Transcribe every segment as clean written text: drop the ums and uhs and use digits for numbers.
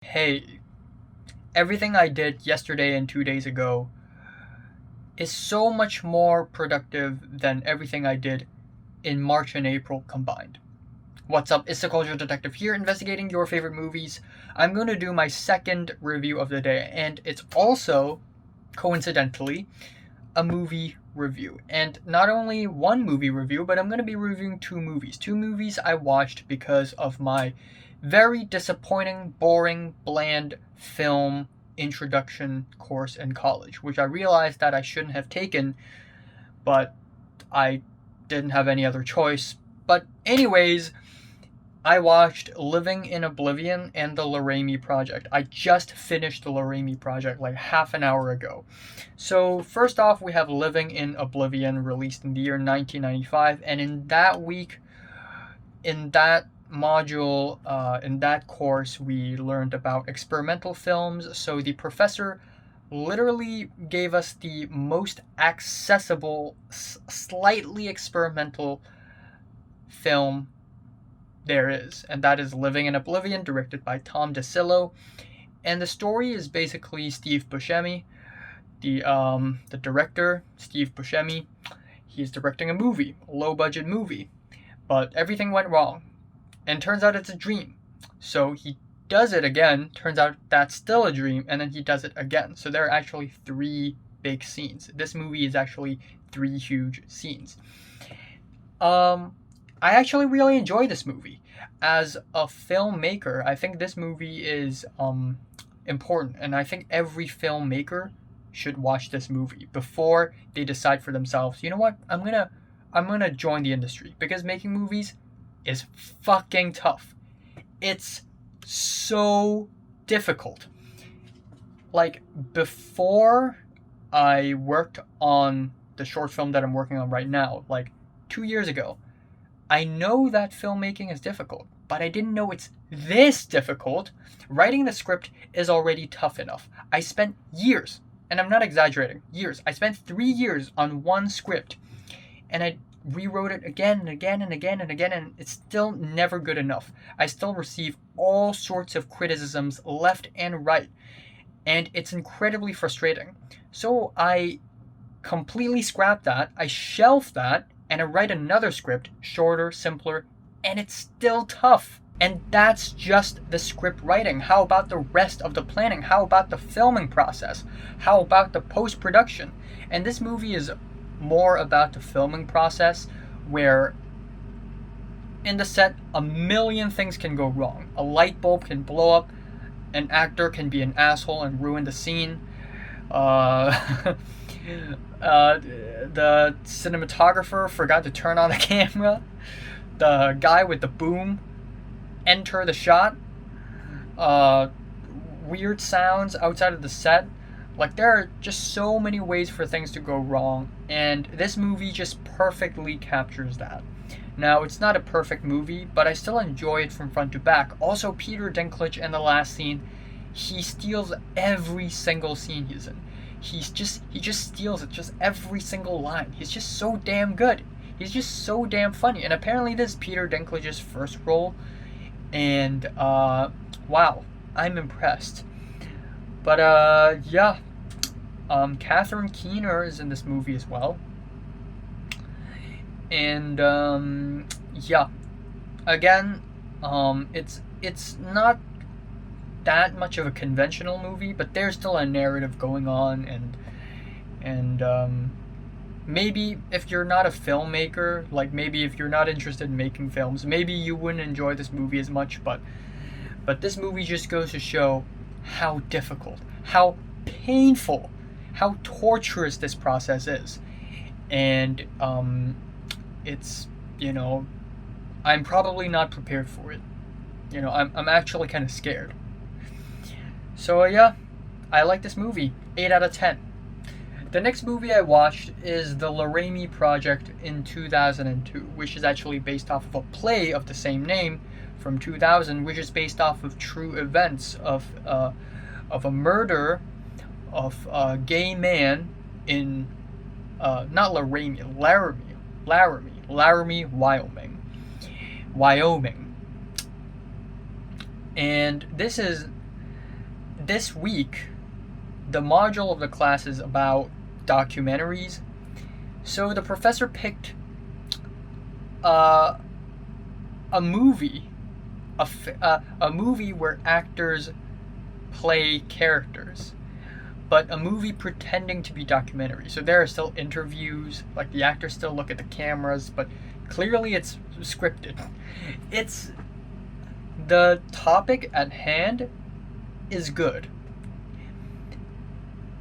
Hey, everything I did yesterday and 2 days ago is so much more productive than everything I did in March and April combined. What's up? It's the Cultural Detective here, investigating your favorite movies. I'm going to do my second review of the day, and it's also, coincidentally, a movie review. And not only one movie review, but I'm going to be reviewing two movies. Two movies I watched because of my very disappointing, boring, bland film introduction course in college, which I realized that I shouldn't have taken, but I didn't have any other choice. But, anyways, I watched Living in Oblivion and the Laramie Project. I just finished the Laramie Project like half an hour ago. So, first off, we have Living in Oblivion, released in the year 1995, and in that week, in that module, in that course, we learned about experimental films. So, the professor literally gave us the most accessible, slightly experimental film there is, and that is Living in Oblivion, directed by Tom DeCillo. And the story is basically Steve Buscemi, the director, Steve Buscemi. He's directing a movie, a low budget movie, but everything went wrong, and turns out it's a dream. So he does it again. Turns out that's still a dream, and then he does it again. So there are actually three big scenes. This movie is actually three huge scenes. I actually really enjoy this movie. As a filmmaker, I think this movie is important, and I think every filmmaker should watch this movie before they decide for themselves. You know what? I'm gonna join the industry because making movies is fucking tough. It's so difficult. Like before I worked on the short film that I'm working on right now, like 2 years ago, I know that filmmaking is difficult, but I didn't know it's this difficult. Writing the script is already tough enough. I spent years, and I'm not exaggerating, years. I spent 3 years on one script, and I rewrote it again and again and again and again, and it's still never good enough. I still receive all sorts of criticisms left and right, and it's incredibly frustrating. So I completely scrapped that, I shelved that, and I write another script, shorter, simpler, and it's still tough. And that's just the script writing. How about the rest of the planning? How about the filming process? How about the post production? And this movie is more about the filming process, where in the set, a million things can go wrong. A light bulb can blow up, an actor can be an asshole and ruin the scene. Uh, the cinematographer forgot to turn on the camera. The guy with the boom enter the shot. Uh, Weird sounds outside of the set. Like, there are just so many ways for things to go wrong, and this movie just perfectly captures that. Now, it's not a perfect movie, but I still enjoy it from front to back. Also, Peter Dinklage in the last scene, he steals every single scene he's in. He just steals it, just every single line. He's just so damn good. He's just so damn funny. And apparently this is Peter Dinklage's first role, and wow, I'm impressed. But yeah, Catherine Keener is in this movie as well, and yeah, again, it's not that much of a conventional movie, but there's still a narrative going on, and maybe if you're not a filmmaker, like maybe if you're not interested in making films, maybe you wouldn't enjoy this movie as much. But this movie just goes to show how difficult, how painful, how torturous this process is, and it's, I'm probably not prepared for it. I'm actually kind of scared. So yeah, I like this movie. 8 out of 10. The next movie I watched is The Laramie Project in 2002, which is actually based off of a play of the same name from 2000, which is based off of true events of a murder of a gay man in not Laramie, Laramie, Wyoming. And this is this week, the module of the class is about documentaries. So the professor picked uh, a movie, a movie where actors play characters, but a movie pretending to be documentary. So there are still interviews, like the actors still look at the cameras, but clearly it's scripted. It's the topic at hand is good.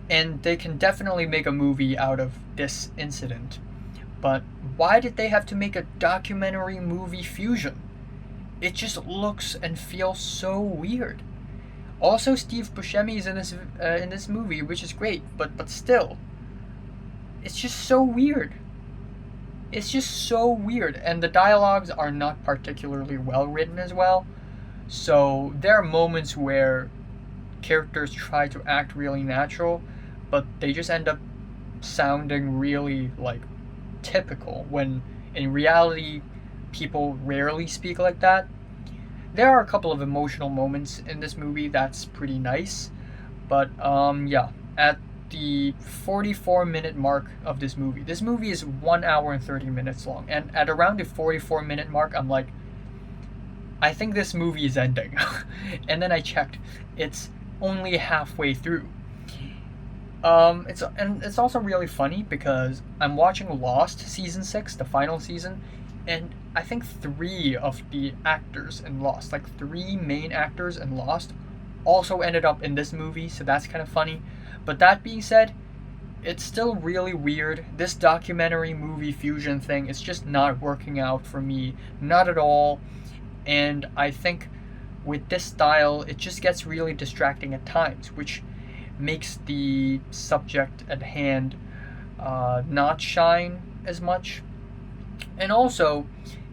And they can definitely make a movie out of this incident. But why did they have to make a documentary movie fusion? It just looks and feels so weird. Also, Steve Buscemi is in this movie, which is great, but still, it's just so weird. It's just so weird, and the dialogues are not particularly well written as well. So there are moments where characters try to act really natural, but they just end up sounding really like typical when in reality people rarely speak like that. There are a couple of emotional moments in this movie that's pretty nice, but yeah, at the 44-minute mark of this movie is 1 hour and 30 minutes long, and at around the 44-minute mark, I'm like, I think this movie is ending. And then I checked, it's only halfway through. It's also really funny because I'm watching Lost season 6, the final season, and I think 3 of the actors in Lost, like 3 main actors in Lost, also ended up in this movie, so that's kind of funny. But that being said, it's still really weird. This documentary movie fusion thing is just not working out for me, not at all. And I think with this style, it just gets really distracting at times, which makes the subject at hand not shine as much. And also,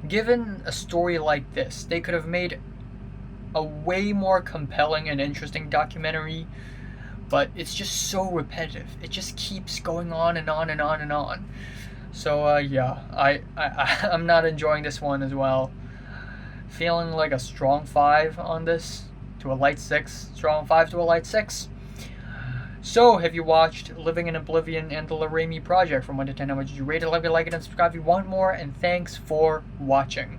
given a story like this, they could have made a way more compelling and interesting documentary, but it's just so repetitive. It just keeps going on and on and on and on. So yeah, I'm not enjoying this one as well. Feeling like a strong 5 on this to a light 6. Strong 5 to a light 6. So, have you watched Living in Oblivion and the Laramie Project? From 1 to 10, how much did you rate it? Love it, like it, and subscribe if you want more. And thanks for watching.